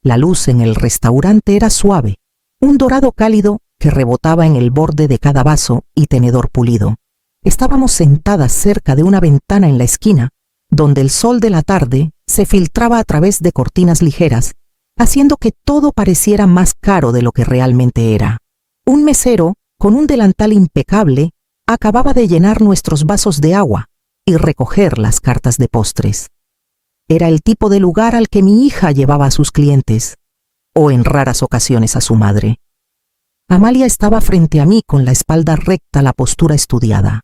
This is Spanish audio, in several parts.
La luz en el restaurante era suave, un dorado cálido que rebotaba en el borde de cada vaso y tenedor pulido. Estábamos sentadas cerca de una ventana en la esquina, donde el sol de la tarde se filtraba a través de cortinas ligeras, haciendo que todo pareciera más caro de lo que realmente era. Un mesero, con un delantal impecable, acababa de llenar nuestros vasos de agua y recoger las cartas de postres. Era el tipo de lugar al que mi hija llevaba a sus clientes, o en raras ocasiones a su madre. Amalia estaba frente a mí con la espalda recta, la postura estudiada.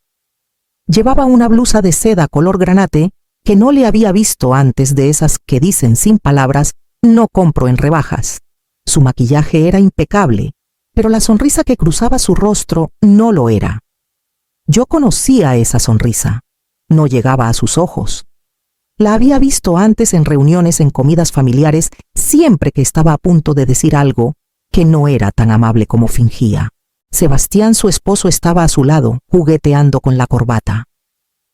Llevaba una blusa de seda color granate que no le había visto antes, de esas que dicen sin palabras, no compro en rebajas. Su maquillaje era impecable, pero la sonrisa que cruzaba su rostro no lo era. Yo conocía esa sonrisa. No llegaba a sus ojos. La había visto antes en reuniones, en comidas familiares, siempre que estaba a punto de decir algo que no era tan amable como fingía. Sebastián, su esposo, estaba a su lado, jugueteando con la corbata.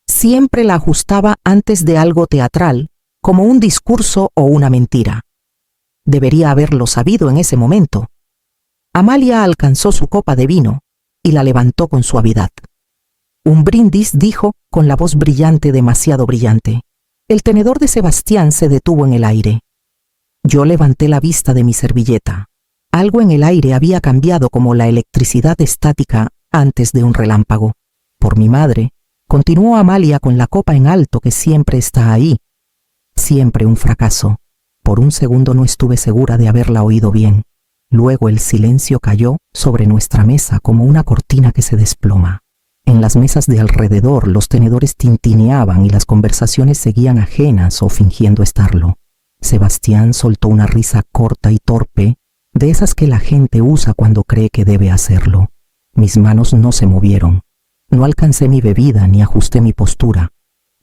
Siempre la ajustaba antes de algo teatral, como un discurso o una mentira. Debería haberlo sabido en ese momento. Amalia alcanzó su copa de vino y la levantó con suavidad. Un brindis, dijo con la voz brillante, demasiado brillante. El tenedor de Sebastián se detuvo en el aire. Yo levanté la vista de mi servilleta. Algo en el aire había cambiado, como la electricidad estática antes de un relámpago. Por mi madre, continuó Amalia con la copa en alto, que siempre está ahí. Siempre un fracaso. Por un segundo no estuve segura de haberla oído bien. Luego el silencio cayó sobre nuestra mesa como una cortina que se desploma. En las mesas de alrededor los tenedores tintineaban y las conversaciones seguían ajenas o fingiendo estarlo. Sebastián soltó una risa corta y torpe, de esas que la gente usa cuando cree que debe hacerlo. Mis manos no se movieron. No alcancé mi bebida ni ajusté mi postura.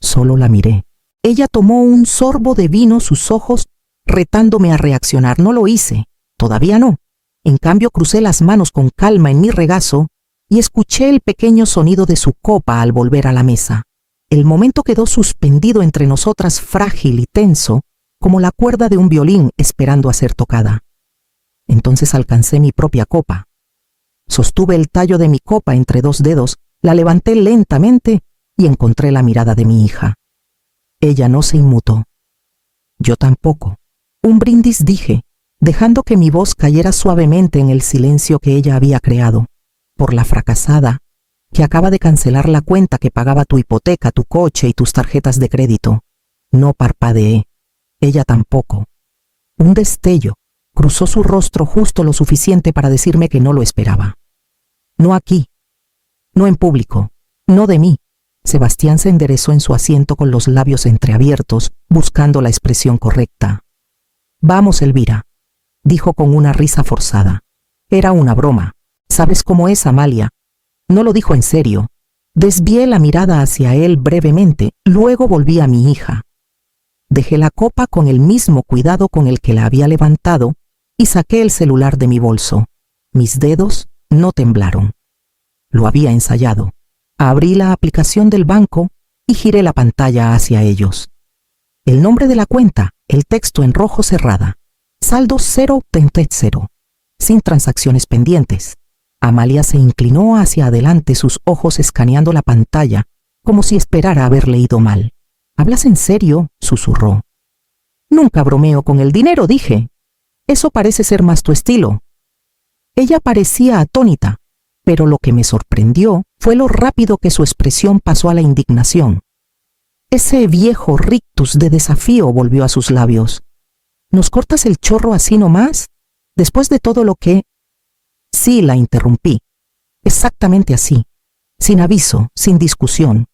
Solo la miré. Ella tomó un sorbo de vino, sus ojos retándome a reaccionar. No lo hice. Todavía no. En cambio, crucé las manos con calma en mi regazo y escuché el pequeño sonido de su copa al volver a la mesa. El momento quedó suspendido entre nosotras, frágil y tenso, como la cuerda de un violín esperando a ser tocada. Entonces alcancé mi propia copa. Sostuve el tallo de mi copa entre dos dedos, la levanté lentamente y encontré la mirada de mi hija. Ella no se inmutó. Yo tampoco. Un brindis, dije, dejando que mi voz cayera suavemente en el silencio que ella había creado. Por la fracasada, que acaba de cancelar la cuenta que pagaba tu hipoteca, tu coche y tus tarjetas de crédito. No parpadeé. Ella tampoco. Un destello cruzó su rostro justo lo suficiente para decirme que no lo esperaba. No aquí. No en público. No de mí. Sebastián se enderezó en su asiento con los labios entreabiertos, buscando la expresión correcta. Vamos, Elvira, dijo con una risa forzada. Era una broma. ¿Sabes cómo es, Amalia? No lo dijo en serio. Desvié la mirada hacia él brevemente, luego volví a mi hija. Dejé la copa con el mismo cuidado con el que la había levantado y saqué el celular de mi bolso. Mis dedos no temblaron. Lo había ensayado. Abrí la aplicación del banco y giré la pantalla hacia ellos. El nombre de la cuenta, el texto en rojo cerrada. Saldo 0.0, sin transacciones pendientes. Amalia se inclinó hacia adelante, sus ojos escaneando la pantalla, como si esperara haber leído mal. ¿Hablas en serio?, susurró. Nunca bromeo con el dinero, dije. Eso parece ser más tu estilo. Ella parecía atónita, pero lo que me sorprendió fue lo rápido que su expresión pasó a la indignación. Ese viejo rictus de desafío volvió a sus labios. ¿Nos cortas el chorro así nomás? Después de todo lo que... Sí, la interrumpí. Exactamente así. Sin aviso, sin discusión.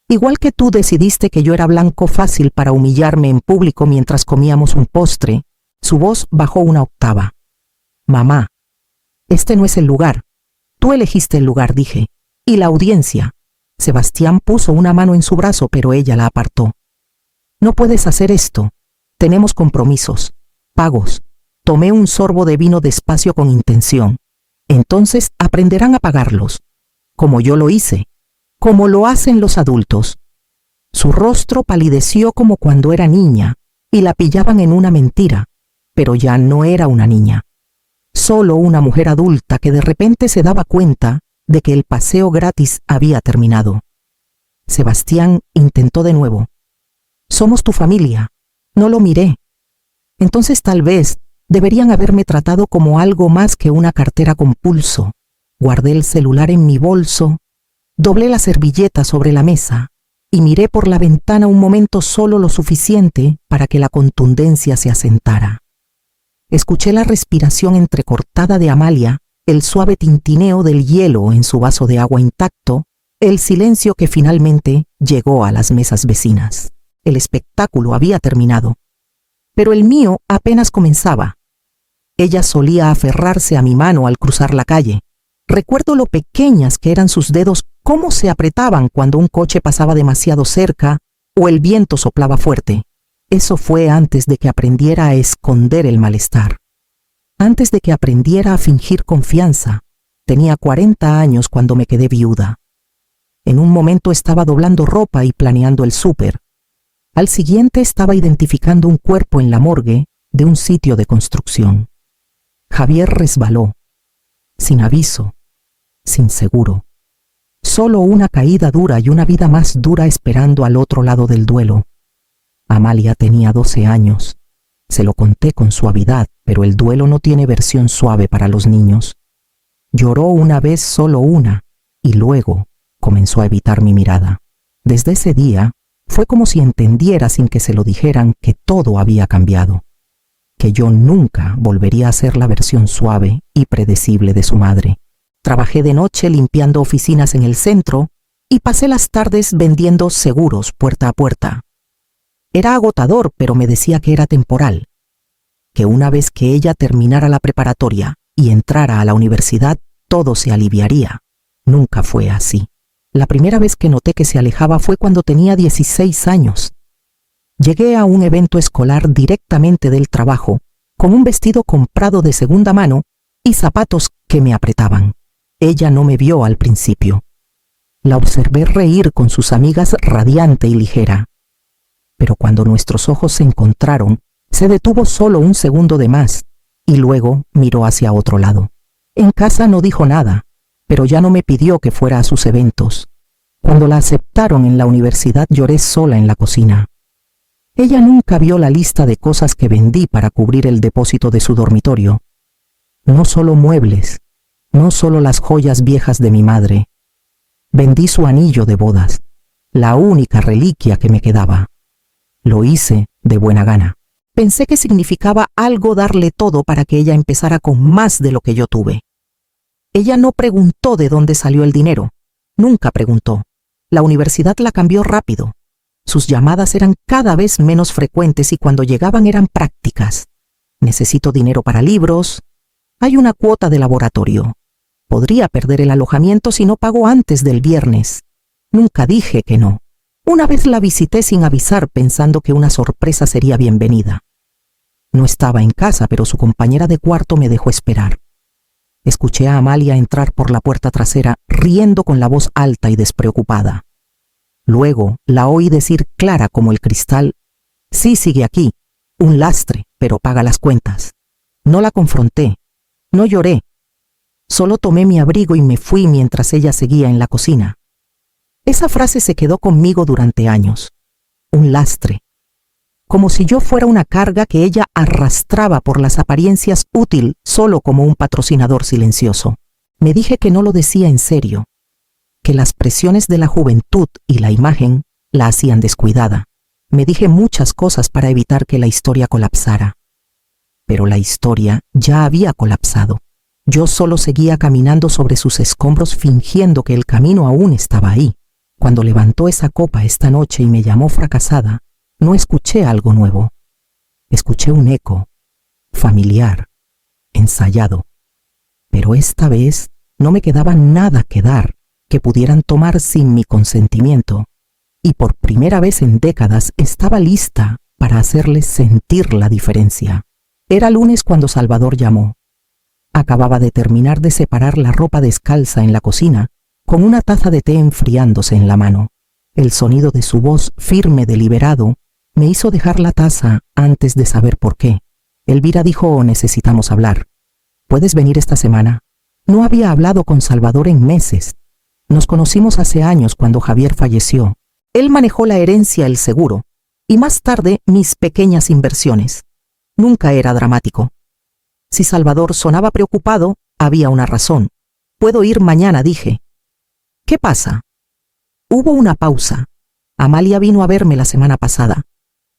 Igual que tú decidiste que yo era blanco fácil para humillarme en público mientras comíamos un postre, su voz bajó una octava. Mamá, este no es el lugar. Tú elegiste el lugar, dije. Y la audiencia. Sebastián puso una mano en su brazo, pero ella la apartó. No puedes hacer esto. Tenemos compromisos, pagos. Tomé un sorbo de vino despacio con intención. Entonces aprenderán a pagarlos, como yo lo hice, como lo hacen los adultos. Su rostro palideció como cuando era niña y la pillaban en una mentira, pero ya no era una niña. Solo una mujer adulta que de repente se daba cuenta de que el paseo gratis había terminado. Sebastián intentó de nuevo. «Somos tu familia». No lo miré. Entonces tal vez deberían haberme tratado como algo más que una cartera con pulso. Guardé el celular en mi bolso, doblé la servilleta sobre la mesa y miré por la ventana un momento solo lo suficiente para que la contundencia se asentara. Escuché la respiración entrecortada de Amalia, el suave tintineo del hielo en su vaso de agua intacto, el silencio que finalmente llegó a las mesas vecinas. El espectáculo había terminado, pero el mío apenas comenzaba. Ella solía aferrarse a mi mano al cruzar la calle. Recuerdo lo pequeñas que eran sus dedos, cómo se apretaban cuando un coche pasaba demasiado cerca o el viento soplaba fuerte. Eso fue antes de que aprendiera a esconder el malestar. Antes de que aprendiera a fingir confianza. Tenía 40 años cuando me quedé viuda. En un momento estaba doblando ropa y planeando el súper. Al siguiente estaba identificando un cuerpo en la morgue de un sitio de construcción. Javier resbaló, sin aviso, sin seguro. Solo una caída dura y una vida más dura esperando al otro lado del duelo. Amalia tenía 12 años. Se lo conté con suavidad, pero el duelo no tiene versión suave para los niños. Lloró una vez, solo una, y luego comenzó a evitar mi mirada. Desde ese día, fue como si entendiera sin que se lo dijeran que todo había cambiado, que yo nunca volvería a ser la versión suave y predecible de su madre. Trabajé de noche limpiando oficinas en el centro y pasé las tardes vendiendo seguros puerta a puerta. Era agotador, pero me decía que era temporal, que una vez que ella terminara la preparatoria y entrara a la universidad, todo se aliviaría. Nunca fue así. La primera vez que noté que se alejaba fue cuando tenía 16 años. Llegué a un evento escolar directamente del trabajo, con un vestido comprado de segunda mano y zapatos que me apretaban. Ella no me vio al principio. La observé reír con sus amigas radiante y ligera. Pero cuando nuestros ojos se encontraron, se detuvo solo un segundo de más y luego miró hacia otro lado. En casa no dijo nada, pero ya no me pidió que fuera a sus eventos. Cuando la aceptaron en la universidad lloré sola en la cocina. Ella nunca vio la lista de cosas que vendí para cubrir el depósito de su dormitorio. No solo muebles, no solo las joyas viejas de mi madre. Vendí su anillo de bodas, la única reliquia que me quedaba. Lo hice de buena gana. Pensé que significaba algo darle todo para que ella empezara con más de lo que yo tuve. Ella no preguntó de dónde salió el dinero. Nunca preguntó. La universidad la cambió rápido. Sus llamadas eran cada vez menos frecuentes y cuando llegaban eran prácticas. Necesito dinero para libros. Hay una cuota de laboratorio. Podría perder el alojamiento si no pago antes del viernes. Nunca dije que no. Una vez la visité sin avisar pensando que una sorpresa sería bienvenida. No estaba en casa, pero su compañera de cuarto me dejó esperar. Escuché a Amalia entrar por la puerta trasera, riendo con la voz alta y despreocupada. Luego la oí decir clara como el cristal: «Sí, sigue aquí, un lastre, pero paga las cuentas». No la confronté, no lloré. Solo tomé mi abrigo y me fui mientras ella seguía en la cocina. Esa frase se quedó conmigo durante años. Un lastre. Como si yo fuera una carga que ella arrastraba por las apariencias, útil solo como un patrocinador silencioso. Me dije que no lo decía en serio, que las presiones de la juventud y la imagen la hacían descuidada. Me dije muchas cosas para evitar que la historia colapsara. Pero la historia ya había colapsado. Yo solo seguía caminando sobre sus escombros fingiendo que el camino aún estaba ahí. Cuando levantó esa copa esta noche y me llamó fracasada, no escuché algo nuevo. Escuché un eco, familiar, ensayado. Pero esta vez no me quedaba nada que dar que pudieran tomar sin mi consentimiento. Y por primera vez en décadas estaba lista para hacerles sentir la diferencia. Era lunes cuando Salvador llamó. Acababa de terminar de separar la ropa descalza en la cocina, con una taza de té enfriándose en la mano. El sonido de su voz firme, deliberado, me hizo dejar la taza antes de saber por qué. Elvira dijo: necesitamos hablar. ¿Puedes venir esta semana? No había hablado con Salvador en meses. Nos conocimos hace años cuando Javier falleció. Él manejó la herencia, el seguro, y más tarde mis pequeñas inversiones. Nunca era dramático. Si Salvador sonaba preocupado, había una razón. Puedo ir mañana, dije. ¿Qué pasa? Hubo una pausa. Amalia vino a verme la semana pasada.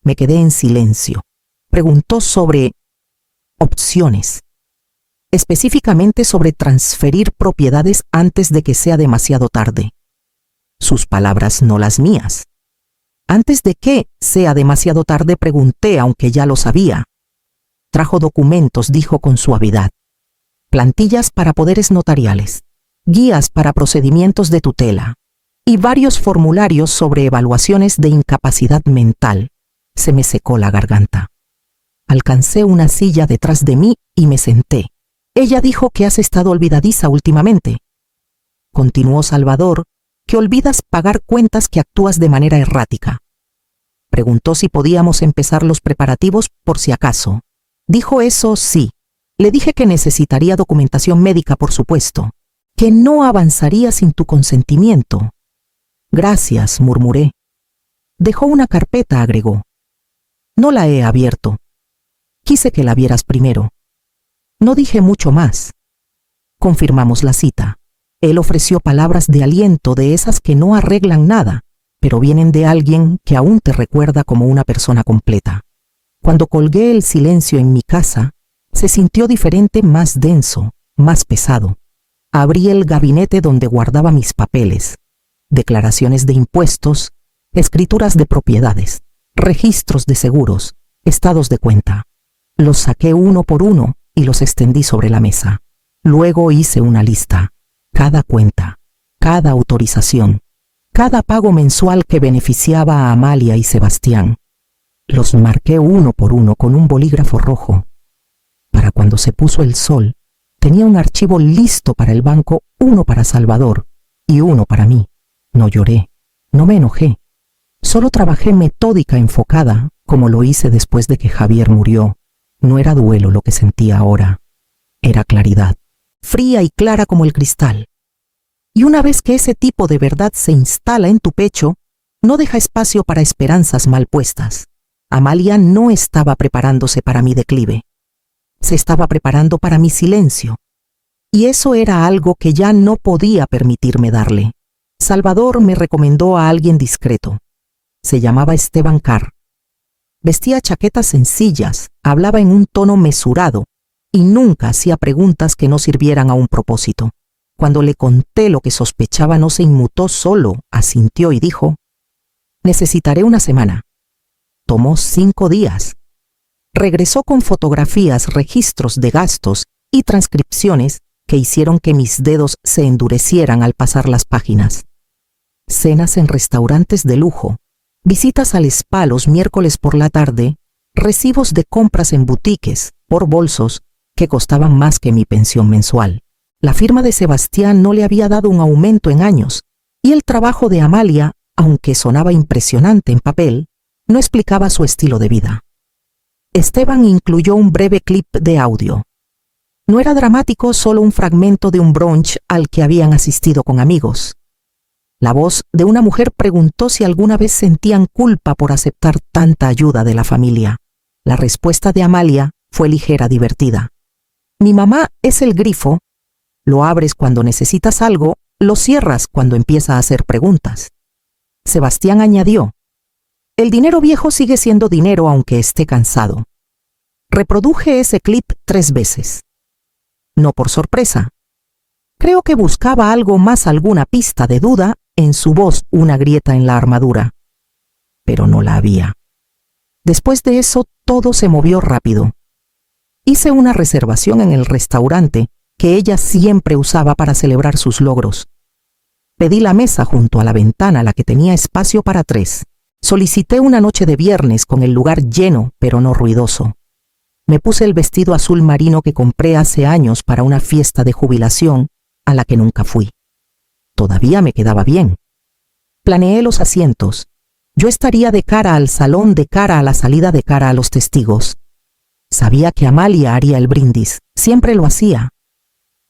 Me quedé en silencio. Preguntó sobre opciones. Específicamente sobre transferir propiedades antes de que sea demasiado tarde. Sus palabras, no las mías. Antes de que sea demasiado tarde, pregunté, aunque ya lo sabía. Trajo documentos, dijo con suavidad. Plantillas para poderes notariales, guías para procedimientos de tutela y varios formularios sobre evaluaciones de incapacidad mental. Se me secó la garganta. Alcancé una silla detrás de mí y me senté. Ella dijo que has estado olvidadiza últimamente. Continuó Salvador, que olvidas pagar cuentas, que actúas de manera errática. Preguntó si podíamos empezar los preparativos por si acaso. Dijo eso, sí. Le dije que necesitaría documentación médica, por supuesto, que no avanzaría sin tu consentimiento. Gracias, murmuré. Dejó una carpeta, agregó. No la he abierto. Quise que la vieras primero. No dije mucho más. Confirmamos la cita. Él ofreció palabras de aliento, de esas que no arreglan nada, pero vienen de alguien que aún te recuerda como una persona completa. Cuando colgué, el silencio en mi casa se sintió diferente, más denso, más pesado. Abrí el gabinete donde guardaba mis papeles, declaraciones de impuestos, escrituras de propiedades, registros de seguros, estados de cuenta. Los saqué uno por uno y los extendí sobre la mesa. Luego hice una lista. Cada cuenta, cada autorización, cada pago mensual que beneficiaba a Amalia y Sebastián. Los marqué uno por uno con un bolígrafo rojo. Para cuando se puso el sol, tenía un archivo listo para el banco, uno para Salvador y uno para mí. No lloré, no me enojé. Solo trabajé metódica, enfocada, como lo hice después de que Javier murió. No era duelo lo que sentía ahora. Era claridad, fría y clara como el cristal. Y una vez que ese tipo de verdad se instala en tu pecho, no deja espacio para esperanzas mal puestas. Amalia no estaba preparándose para mi declive. Se estaba preparando para mi silencio. Y eso era algo que ya no podía permitirme darle. Salvador me recomendó a alguien discreto. Se llamaba Esteban Carr. Vestía chaquetas sencillas, hablaba en un tono mesurado y nunca hacía preguntas que no sirvieran a un propósito. Cuando le conté lo que sospechaba, no se inmutó, solo asintió y dijo: necesitaré una semana. Tomó 5 días. Regresó con fotografías, registros de gastos y transcripciones que hicieron que mis dedos se endurecieran al pasar las páginas. Cenas en restaurantes de lujo, visitas al spa los miércoles por la tarde, recibos de compras en boutiques por bolsos que costaban más que mi pensión mensual. La firma de Sebastián no le había dado un aumento en años, y el trabajo de Amalia, aunque sonaba impresionante en papel, no explicaba su estilo de vida. Esteban incluyó un breve clip de audio. No era dramático, solo un fragmento de un brunch al que habían asistido con amigos. La voz de una mujer preguntó si alguna vez sentían culpa por aceptar tanta ayuda de la familia. La respuesta de Amalia fue ligera, divertida. Mi mamá es el grifo. Lo abres cuando necesitas algo, lo cierras cuando empieza a hacer preguntas. Sebastián añadió: el dinero viejo sigue siendo dinero aunque esté cansado. Reproduje ese clip 3 veces. No por sorpresa. Creo que buscaba algo más, alguna pista de duda, en su voz una grieta en la armadura. Pero no la había. Después de eso, todo se movió rápido. Hice una reservación en el restaurante que ella siempre usaba para celebrar sus logros. Pedí la mesa junto a la ventana, la que tenía espacio para 3. Solicité una noche de viernes con el lugar lleno, pero no ruidoso. Me puse el vestido azul marino que compré hace años para una fiesta de jubilación a la que nunca fui. Todavía me quedaba bien. Planeé los asientos. Yo estaría de cara al salón, de cara a la salida, de cara a los testigos. Sabía que Amalia haría el brindis, siempre lo hacía.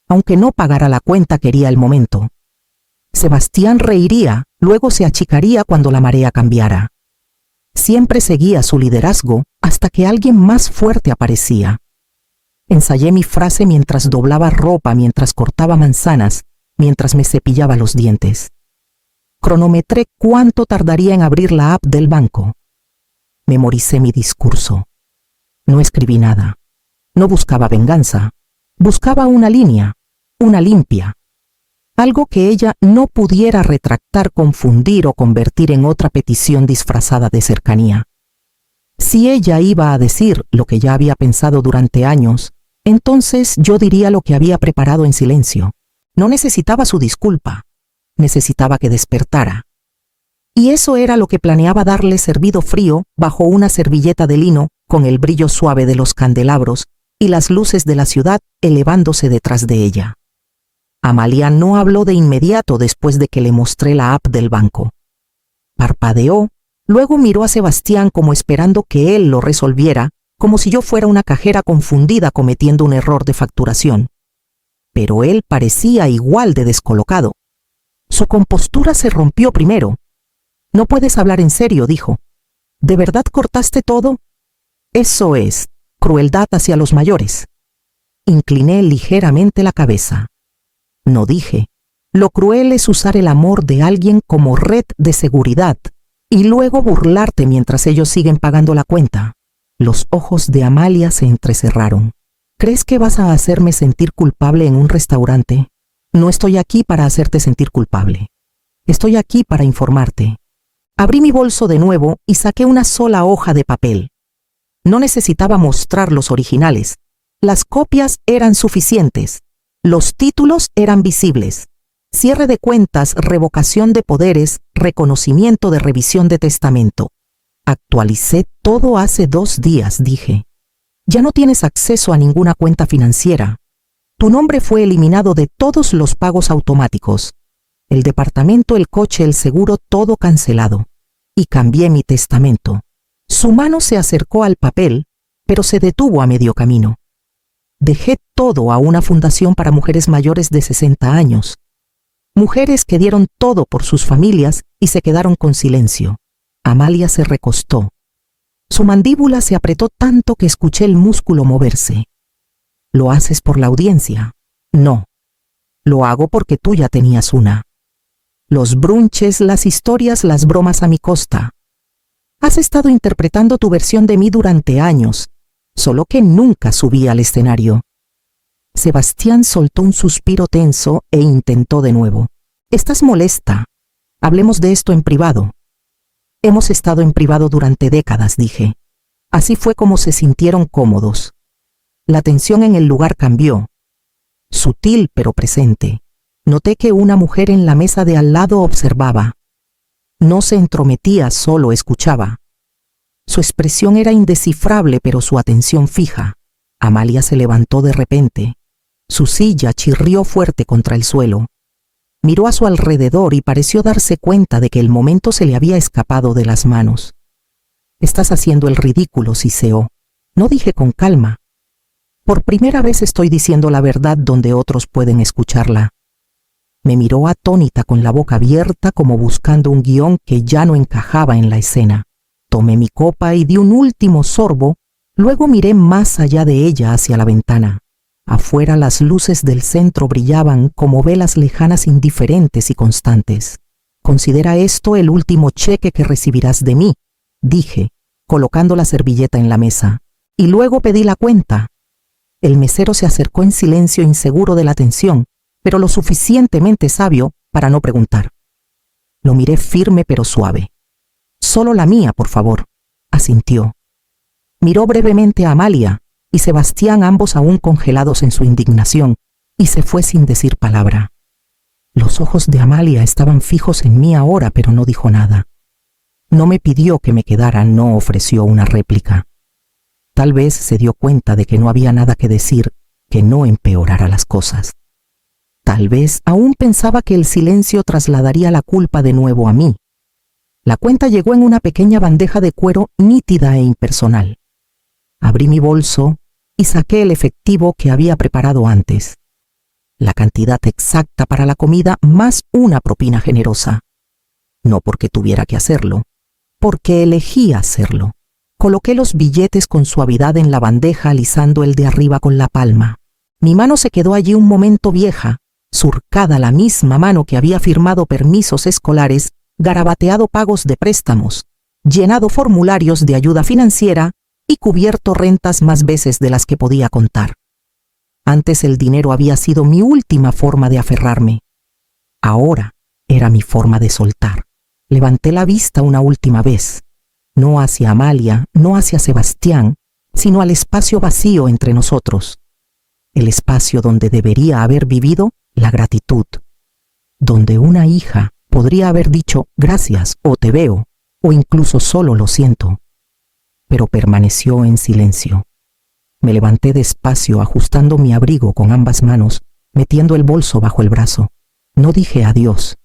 Aunque no pagara la cuenta, quería el momento. Sebastián reiría, luego se achicaría cuando la marea cambiara. Siempre seguía su liderazgo hasta que alguien más fuerte aparecía. Ensayé mi frase mientras doblaba ropa, mientras cortaba manzanas, mientras me cepillaba los dientes. Cronometré cuánto tardaría en abrir la app del banco. Memoricé mi discurso. No escribí nada. No buscaba venganza. Buscaba una línea, una limpia. Algo que ella no pudiera retractar, confundir o convertir en otra petición disfrazada de cercanía. Si ella iba a decir lo que ya había pensado durante años, entonces yo diría lo que había preparado en silencio. No necesitaba su disculpa. Necesitaba que despertara. Y eso era lo que planeaba darle servido frío bajo una servilleta de lino con el brillo suave de los candelabros y las luces de la ciudad elevándose detrás de ella. Amalia no habló de inmediato después de que le mostré la app del banco. Parpadeó, luego miró a Sebastián como esperando que él lo resolviera, como si yo fuera una cajera confundida cometiendo un error de facturación. Pero él parecía igual de descolocado. Su compostura se rompió primero. «No puedes hablar en serio», dijo. «¿De verdad cortaste todo?» «Eso es crueldad hacia los mayores». Incliné ligeramente la cabeza. No dije. Lo cruel es usar el amor de alguien como red de seguridad y luego burlarte mientras ellos siguen pagando la cuenta. Los ojos de Amalia se entrecerraron. ¿Crees que vas a hacerme sentir culpable en un restaurante? No estoy aquí para hacerte sentir culpable. Estoy aquí para informarte. Abrí mi bolso de nuevo y saqué una sola hoja de papel. No necesitaba mostrar los originales. Las copias eran suficientes. Los títulos eran visibles. Cierre de cuentas, revocación de poderes, reconocimiento de revisión de testamento. Actualicé todo hace 2 días, dije. Ya no tienes acceso a ninguna cuenta financiera. Tu nombre fue eliminado de todos los pagos automáticos. El departamento, el coche, el seguro, todo cancelado. Y cambié mi testamento. Su mano se acercó al papel, pero se detuvo a medio camino. Dejé todo a una fundación para mujeres mayores de 60 años. Mujeres que dieron todo por sus familias y se quedaron con silencio. Amalia se recostó. Su mandíbula se apretó tanto que escuché el músculo moverse. ¿Lo haces por la audiencia? No. Lo hago porque tú ya tenías una. Los brunches, las historias, las bromas a mi costa. Has estado interpretando tu versión de mí durante años, solo que nunca subí al escenario. Sebastián soltó un suspiro tenso e intentó de nuevo. Estás molesta. Hablemos de esto en privado. Hemos estado en privado durante décadas, dije. Así fue como se sintieron cómodos. La tensión en el lugar cambió. Sutil pero presente. Noté que una mujer en la mesa de al lado observaba. No se entrometía, solo escuchaba. Su expresión era indescifrable, pero su atención fija. Amalia se levantó de repente. Su silla chirrió fuerte contra el suelo. Miró a su alrededor y pareció darse cuenta de que el momento se le había escapado de las manos. Estás haciendo el ridículo, siseó. No, dije con calma. Por primera vez estoy diciendo la verdad donde otros pueden escucharla. Me miró atónita con la boca abierta como buscando un guión que ya no encajaba en la escena. Tomé mi copa y di un último sorbo, luego miré más allá de ella hacia la ventana. Afuera las luces del centro brillaban como velas lejanas, indiferentes y constantes. Considera esto el último cheque que recibirás de mí, dije, colocando la servilleta en la mesa. Y luego pedí la cuenta. El mesero se acercó en silencio, inseguro de la tensión, pero lo suficientemente sabio para no preguntar. Lo miré firme pero suave. Solo la mía, por favor, asintió. Miró brevemente a Amalia y Sebastián, ambos aún congelados en su indignación, y se fue sin decir palabra. Los ojos de Amalia estaban fijos en mí ahora, pero no dijo nada. No me pidió que me quedara, no ofreció una réplica. Tal vez se dio cuenta de que no había nada que decir que no empeorara las cosas. Tal vez aún pensaba que el silencio trasladaría la culpa de nuevo a mí. La cuenta llegó en una pequeña bandeja de cuero nítida e impersonal. Abrí mi bolso y saqué el efectivo que había preparado antes. La cantidad exacta para la comida más una propina generosa. No porque tuviera que hacerlo, porque elegí hacerlo. Coloqué los billetes con suavidad en la bandeja, alisando el de arriba con la palma. Mi mano se quedó allí un momento vieja, surcada la misma mano que había firmado permisos escolares, garabateado pagos de préstamos, llenado formularios de ayuda financiera y cubierto rentas más veces de las que podía contar. Antes el dinero había sido mi última forma de aferrarme. Ahora era mi forma de soltar. Levanté la vista una última vez, no hacia Amalia, no hacia Sebastián, sino al espacio vacío entre nosotros. El espacio donde debería haber vivido la gratitud, donde una hija podría haber dicho gracias o te veo, o incluso solo lo siento. Pero permaneció en silencio. Me levanté despacio, ajustando mi abrigo con ambas manos, metiendo el bolso bajo el brazo. No dije adiós.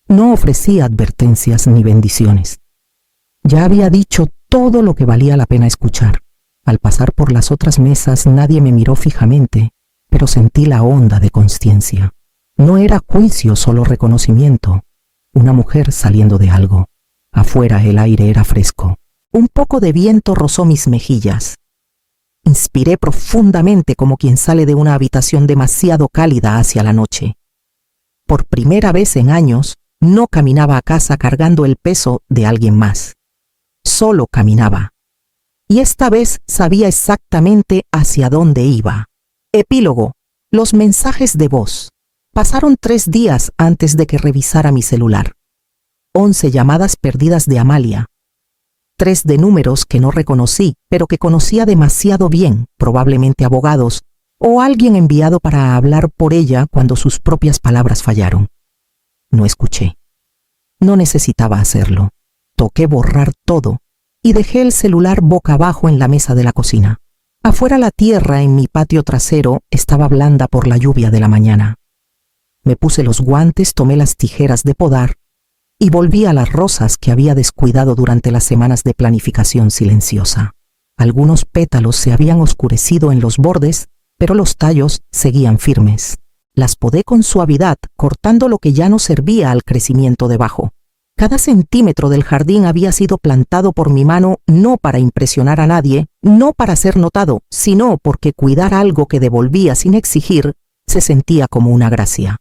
No ofrecí advertencias ni bendiciones. Ya había dicho todo lo que valía la pena escuchar. Al pasar por las otras mesas nadie me miró fijamente, pero sentí la onda de consciencia. No era juicio, solo reconocimiento. Una mujer saliendo de algo. Afuera el aire era fresco. Un poco de viento rozó mis mejillas. Inspiré profundamente como quien sale de una habitación demasiado cálida hacia la noche. Por primera vez en años, no caminaba a casa cargando el peso de alguien más. Solo caminaba. Y esta vez sabía exactamente hacia dónde iba. Epílogo. Los mensajes de voz. Pasaron 3 días antes de que revisara mi celular. 11 llamadas perdidas de Amalia. 3 de números que no reconocí, pero que conocía demasiado bien, probablemente abogados, o alguien enviado para hablar por ella cuando sus propias palabras fallaron. No escuché. No necesitaba hacerlo. Toqué borrar todo y dejé el celular boca abajo en la mesa de la cocina. Afuera la tierra en mi patio trasero estaba blanda por la lluvia de la mañana. Me puse los guantes, tomé las tijeras de podar y volví a las rosas que había descuidado durante las semanas de planificación silenciosa. Algunos pétalos se habían oscurecido en los bordes, pero los tallos seguían firmes. Las podé con suavidad, cortando lo que ya no servía al crecimiento debajo. Cada centímetro del jardín había sido plantado por mi mano no para impresionar a nadie, no para ser notado, sino porque cuidar algo que devolvía sin exigir se sentía como una gracia.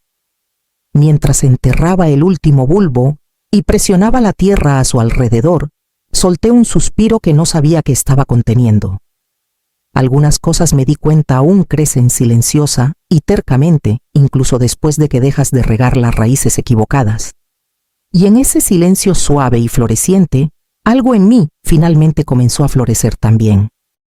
Mientras enterraba el último bulbo y presionaba la tierra a su alrededor, solté un suspiro que no sabía que estaba conteniendo. Algunas cosas me di cuenta aún crecen silenciosa y tercamente, incluso después de que dejas de regar las raíces equivocadas. Y en ese silencio suave y floreciente, algo en mí finalmente comenzó a florecer también.